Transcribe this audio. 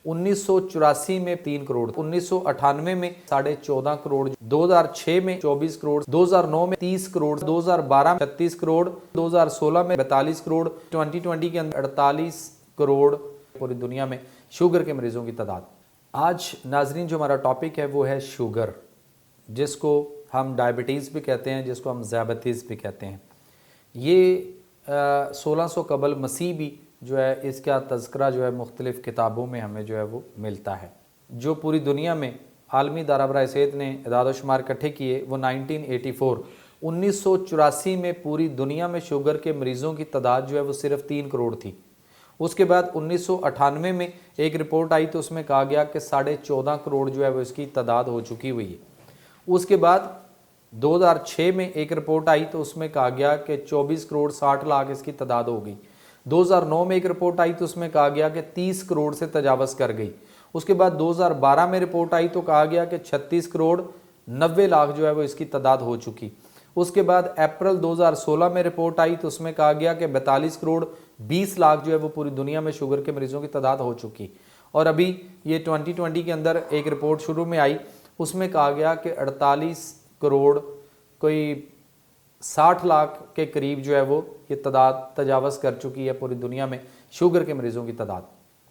1984 में 3 करोड़, 1998 में 14.5 करोड़, 2006 में 24 करोड़, 2009 में 30 करोड़, 2012 में 36 करोड़, 2016 में 42 करोड़, 2020 के अंदर 48 करोड़ पूरी दुनिया में शुगर के मरीजों की तादाद। आज नाजरीन जो हमारा टॉपिक है वो है शुगर, जिसको हम डायबिटीज़ भी कहते हैं, जिसको हम ज़ियाबतीज़ भी कहते हैं। ये 1600 कबल मसीह भी जो है इसका तज़किरा जो है मुख्तलिफ़ किताबों में हमें जो है वो मिलता है। जो पूरी दुनिया में आलमी दायरा सेहत ने इदाद शुमार इकट्ठे किए वो 1984 में पूरी दुनिया में शुगर के मरीज़ों की तादाद जो है वो सिर्फ 3 करोड़ थी। उसके बाद 1998 में एक रिपोर्ट आई तो उसमें कहा गया कि 14.5 करोड़ जो है वो इसकी तादाद हो चुकी हुई है। उसके बाद 2006 में एक रिपोर्ट आई तो उसमें कहा गया कि 24 करोड़ 60 लाख इसकी तादाद हो गई। 2009 में एक रिपोर्ट आई तो उसमें कहा गया कि 30 करोड़ से तजावज़ कर गई। उसके बाद 2012 में रिपोर्ट आई तो कहा गया कि 36 करोड़ 90 लाख जो है वो इसकी तादाद हो चुकी। उसके बाद अप्रैल 2016 में रिपोर्ट आई तो उसमें कहा गया कि 42 करोड़ 20 लाख जो है वो पूरी दुनिया में शुगर के मरीज़ों की तादाद हो चुकी। और अभी ये 2020 के अंदर एक रिपोर्ट शुरू में आई, उसमें कहा गया कि 48 करोड़ कोई 60 लाख के करीब जो है वो ये तादाद तजावज़ कर चुकी है पूरी दुनिया में शुगर के मरीज़ों की तादाद।